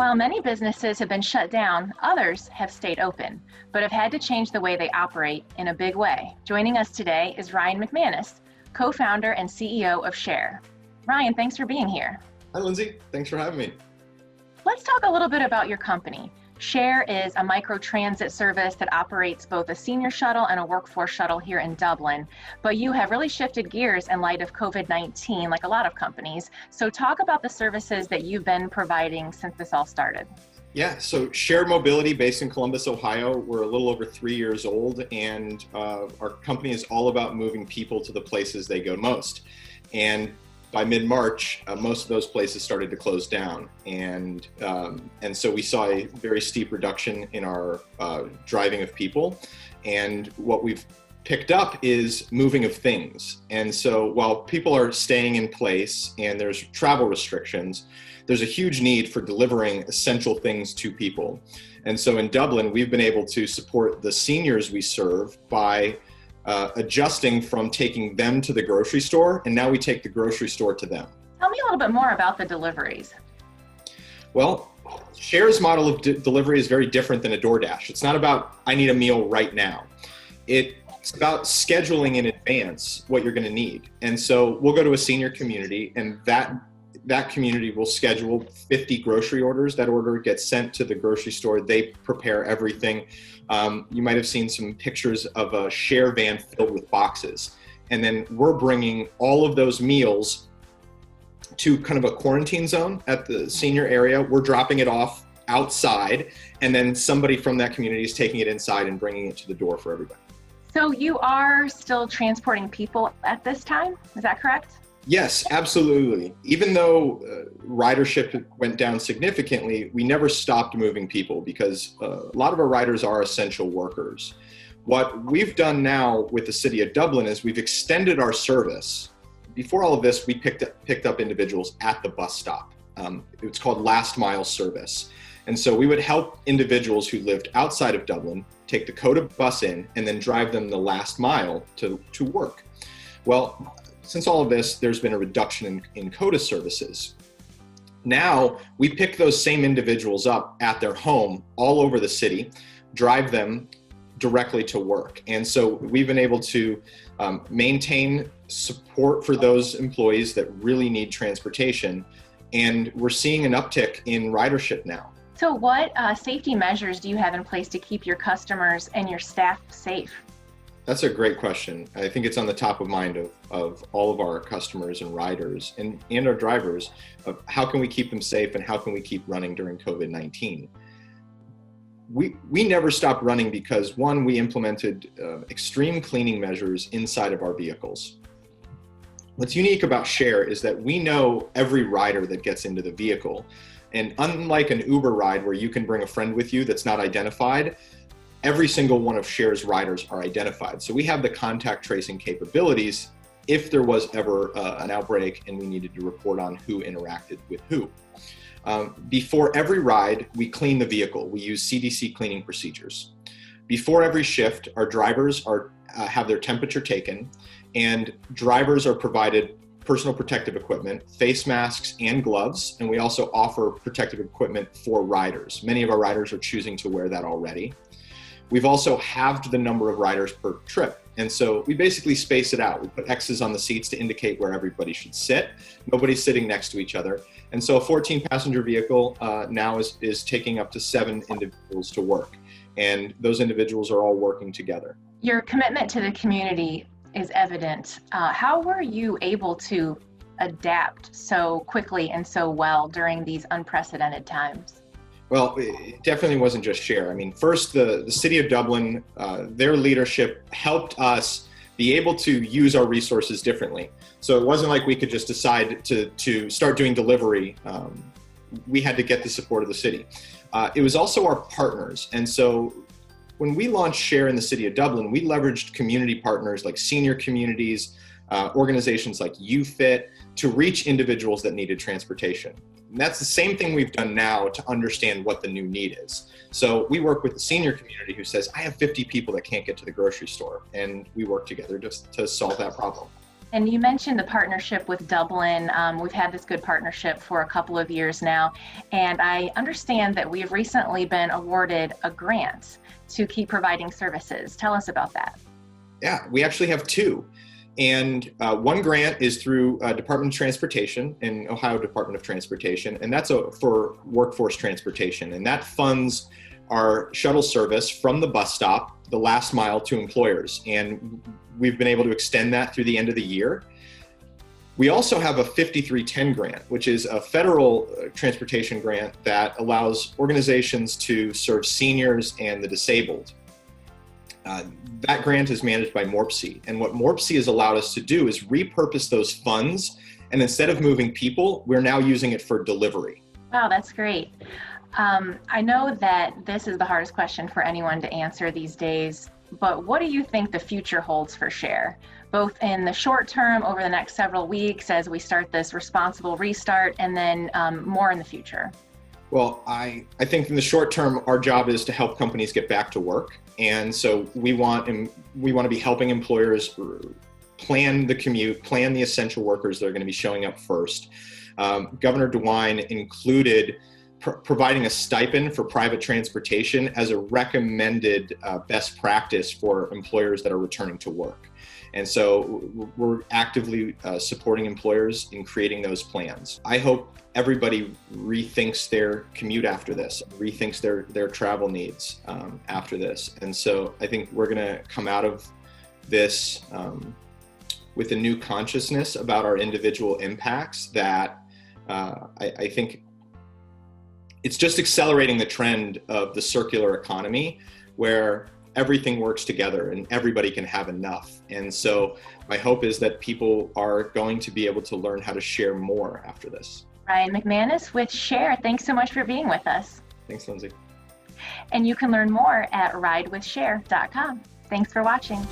While many businesses have been shut down, others have stayed open, but have had to change the way they operate in a big way. Joining us today is Ryan McManus, co-founder and CEO of Share. Ryan, thanks for being here. Hi, Lindsay. Thanks for having me. Let's talk a little bit about your company. Share is a microtransit service that operates both a senior shuttle and a workforce shuttle here in Dublin, but you have really shifted gears in light of COVID-19, like a lot of companies. So talk about the services that you've been providing since this all started. Yeah, so Share Mobility, based in Columbus, Ohio. We're a little over 3 years old, and our company is all about moving people to the places they go most. And by mid-March, most of those places started to close down, and so we saw a very steep reduction in our driving of people. And what we've picked up is moving of things. And so while people are staying in place and there's travel restrictions, there's a huge need for delivering essential things to people. And so in Dublin, we've been able to support the seniors we serve by adjusting from taking them to the grocery store, and now we take the grocery store to them. Tell me a little bit more about the deliveries. Well, Share's model of delivery is very different than a DoorDash. It's not about, I need a meal right now. It's about scheduling in advance what you're going to need. And so we'll go to a senior community, and that community will schedule 50 grocery orders. That order gets sent to the grocery store. They prepare everything. You might have seen some pictures of a Share van filled with boxes. And then we're bringing all of those meals to kind of a quarantine zone at the senior area. We're dropping it off outside, and then somebody from that community is taking it inside and bringing it to the door for everybody. So you are still transporting people at this time, is that correct? Yes, absolutely. Even though ridership went down significantly, we never stopped moving people because a lot of our riders are essential workers. What we've done now with the city of Dublin is we've extended our service. Before all of this, we picked up individuals at the bus stop. It's called last mile service. And so we would help individuals who lived outside of Dublin take the COTA bus in and then drive them the last mile to work. Well, since all of this, there's been a reduction in COTA services. Now, we pick those same individuals up at their home all over the city, drive them directly to work. And so we've been able to maintain support for those employees that really need transportation. And we're seeing an uptick in ridership now. So what safety measures do you have in place to keep your customers and your staff safe? That's a great question. I think it's on the top of mind of all of our customers and riders and our drivers of how can we keep them safe and how can we keep running during COVID-19. We never stopped running because, one, we implemented extreme cleaning measures inside of our vehicles. What's unique about Share is that we know every rider that gets into the vehicle. And unlike an Uber ride where you can bring a friend with you that's not identified, every single one of Share's riders are identified. So we have the contact tracing capabilities if there was ever an outbreak and we needed to report on who interacted with who. Before every ride, we clean the vehicle. We use CDC cleaning procedures. Before every shift, our drivers have their temperature taken, and drivers are provided personal protective equipment, face masks and gloves, and we also offer protective equipment for riders. Many of our riders are choosing to wear that already. We've also halved the number of riders per trip. And so we basically space it out. We put X's on the seats to indicate where everybody should sit. Nobody's sitting next to each other. And so a 14-passenger vehicle now is taking up to 7 individuals to work. And those individuals are all working together. Your commitment to the community is evident. How were you able to adapt so quickly and so well during these unprecedented times? Well, it definitely wasn't just Share. I mean, first, the city of Dublin, their leadership helped us be able to use our resources differently. So it wasn't like we could just decide to start doing delivery. We had to get the support of the city. It was also our partners. And so when we launched Share in the city of Dublin, we leveraged community partners like senior communities, organizations like UFIT to reach individuals that needed transportation. And that's the same thing we've done now to understand what the new need is. So we work with the senior community who says, I have 50 people that can't get to the grocery store, and we work together to solve that problem. And you mentioned the partnership with Dublin. We've had this good partnership for a couple of years now, and I understand that we've recently been awarded a grant to keep providing services. Tell us about that. Yeah, we actually have two. And one grant is through Department of Transportation in Ohio Department of Transportation, and that's for workforce transportation. And that funds our shuttle service from the bus stop, the last mile to employers. And we've been able to extend that through the end of the year. We also have a 5310 grant, which is a federal transportation grant that allows organizations to serve seniors and the disabled. That grant is managed by MORPC. And what MORPC has allowed us to do is repurpose those funds. And instead of moving people, we're now using it for delivery. Wow, that's great. I know that this is the hardest question for anyone to answer these days, but what do you think the future holds for Share, both in the short term over the next several weeks as we start this responsible restart, and then more in the future? Well, I think in the short term, our job is to help companies get back to work. And so we want to be helping employers plan the commute, plan the essential workers that are going to be showing up first. Governor DeWine included providing a stipend for private transportation as a recommended best practice for employers that are returning to work. And so we're actively supporting employers in creating those plans. I hope everybody rethinks their commute after this, rethinks their travel needs after this. And so I think we're going to come out of this with a new consciousness about our individual impacts that I think it's just accelerating the trend of the circular economy where everything works together and everybody can have enough. And so my hope is that people are going to be able to learn how to share more after this. Ryan McManus with Share, thanks so much for being with us. Thanks, Lindsay. And you can learn more at ridewithshare.com. Thanks for watching.